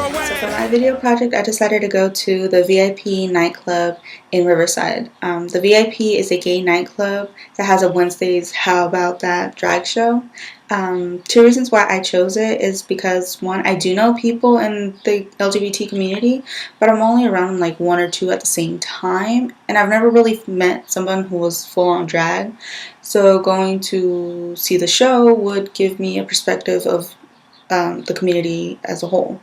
So for my video project, I decided to go to the VIP nightclub in Riverside. The VIP is a gay nightclub that has a Wednesdays How About That drag show. Two reasons why I chose it is because, one, I do know people in the LGBT community, but I'm only around like one or two at the same time, and I've never really met someone who was full on drag. So going to see the show would give me a perspective of the community as a whole.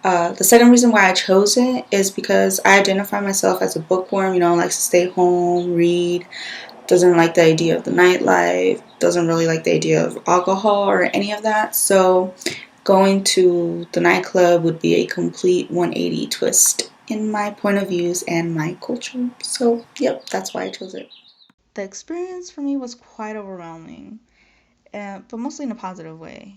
The second reason why I chose it is because I identify myself as a bookworm, likes to stay home, read, doesn't like the idea of the nightlife, doesn't really like the idea of alcohol or any of that. So going to the nightclub would be a complete 180 twist in my point of views and my culture. So, yep, that's why I chose it. The experience for me was quite overwhelming, but mostly in a positive way.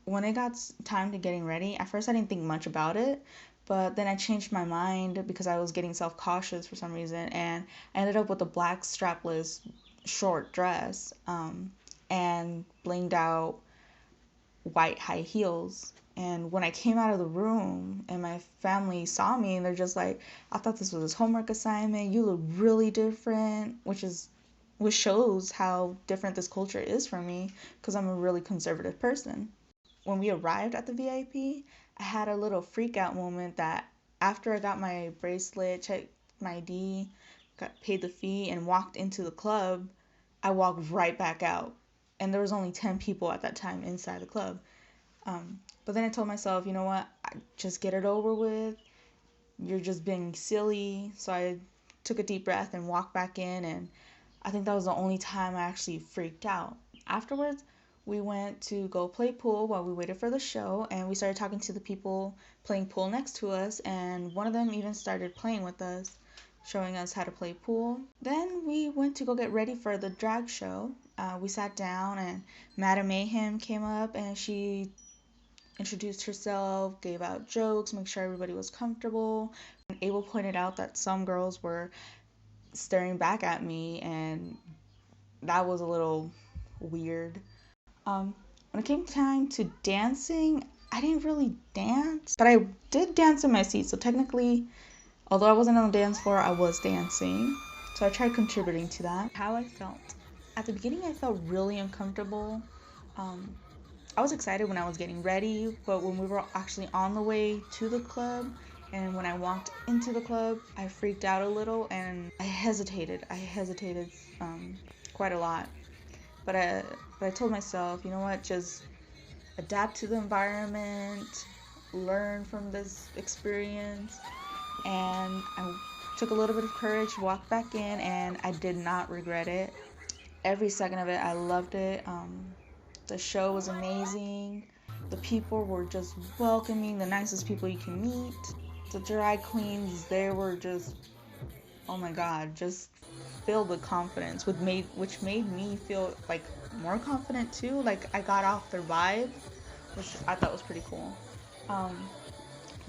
When it got time to getting ready, at first I didn't think much about it, but then I changed my mind because I was getting self-cautious for some reason, and I ended up with a black strapless short dress and blinged out white high heels. And when I came out of the room and my family saw me, and they're just like, I thought this was his homework assignment, you look really different, which shows how different this culture is from me because I'm a really conservative person. When we arrived at the VIP, I had a little freak out moment that after I got my bracelet, checked my ID, paid the fee, and walked into the club, I walked right back out. And there was only 10 people at that time inside the club. But then I told myself, you know what, just get it over with. You're just being silly. So I took a deep breath and walked back in, and I think that was the only time I actually freaked out. Afterwards, we went to go play pool while we waited for the show, and we started talking to the people playing pool next to us, and one of them even started playing with us, showing us how to play pool. Then we went to go get ready for the drag show. We sat down, and Madam Mayhem came up, and she introduced herself, gave out jokes, make sure everybody was comfortable. And Abel pointed out that some girls were staring back at me, and that was a little weird. When it came time to dancing, I didn't really dance, but I did dance in my seat. So technically, although I wasn't on the dance floor, I was dancing. So I tried contributing to that. How I felt. At the beginning, I felt really uncomfortable. I was excited when I was getting ready, but when we were actually on the way to the club, and when I walked into the club, I freaked out a little and I hesitated. Quite a lot. But I told myself, you know what, just adapt to the environment, learn from this experience. And I took a little bit of courage, walked back in, and I did not regret it. Every second of it, I loved it. The show was amazing. The people were just welcoming, the nicest people you can meet. The drag queens, they were just, oh my god, just filled with confidence, which made me feel like more confident too. Like I got off their vibe, which I thought was pretty cool. Um,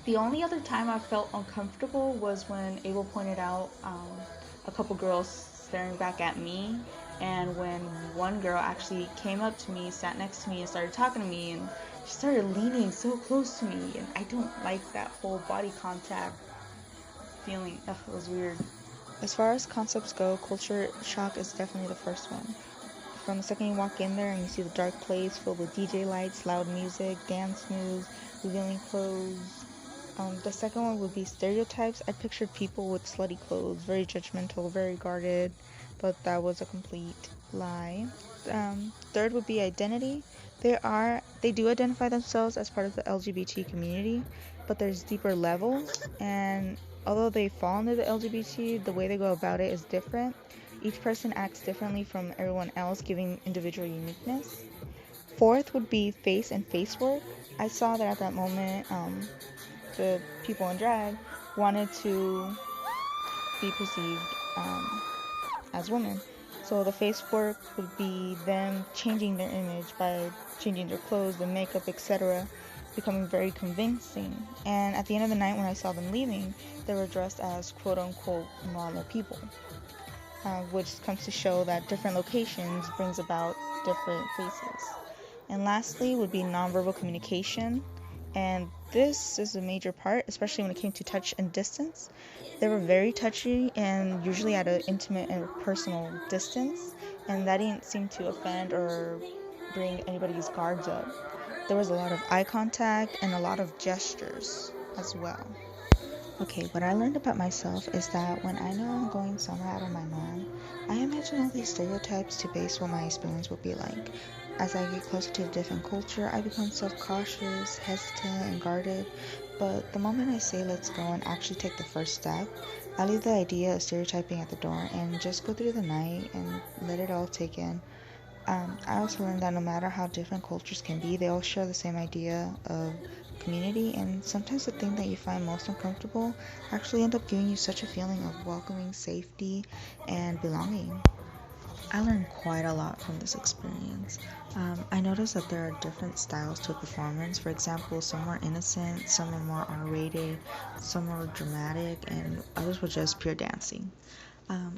the only other time I felt uncomfortable was when Abel pointed out a couple girls staring back at me, and when one girl actually came up to me, sat next to me, and started talking to me, and she started leaning so close to me, and I don't like that whole body contact feeling. Ugh, it was weird. As far as concepts go, culture shock is definitely the first one. From the second you walk in there and you see the dark place filled with DJ lights, loud music, dance moves, revealing clothes. The second one would be stereotypes. I pictured people with slutty clothes, very judgmental, very guarded, but that was a complete lie. Third would be identity. They do identify themselves as part of the LGBT community, but there's deeper levels, and although they fall into the LGBT, the way they go about it is different. Each person acts differently from everyone else, giving individual uniqueness. Fourth would be face and face work. I saw that at that moment, the people in drag wanted to be perceived as women. So the face work would be them changing their image by changing their clothes, the makeup, etc., becoming very convincing. And at the end of the night, when I saw them leaving, they were dressed as quote-unquote normal people, which comes to show that different locations brings about different faces. And lastly would be nonverbal communication. And this is a major part, especially when it came to touch and distance. They were very touchy and usually at an intimate and personal distance, and that didn't seem to offend or bring anybody's guards up. There was a lot of eye contact and a lot of gestures as well. Okay, what I learned about myself is that when I know I'm going somewhere out of my norm, I imagine all these stereotypes to base what my experience will be like. As I get closer to a different culture, I become self-cautious, hesitant, and guarded. But the moment I say let's go and actually take the first step, I leave the idea of stereotyping at the door and just go through the night and let it all take in. I also learned that no matter how different cultures can be, they all share the same idea of community, and sometimes the thing that you find most uncomfortable actually end up giving you such a feeling of welcoming, safety, and belonging. I learned quite a lot from this experience. I noticed that there are different styles to a performance. For example, some were innocent, some were more R-rated, some were dramatic, and others were just pure dancing.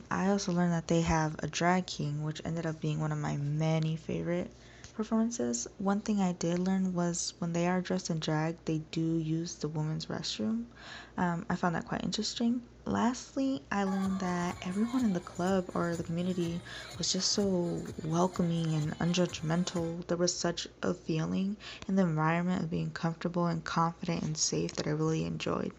I also learned that they have a drag king, which ended up being one of my many favorite performances. One thing I did learn was when they are dressed in drag, they do use the women's restroom. I found that quite interesting. Lastly, I learned that everyone in the club or the community was just so welcoming and unjudgmental. There was such a feeling in the environment of being comfortable and confident and safe that I really enjoyed.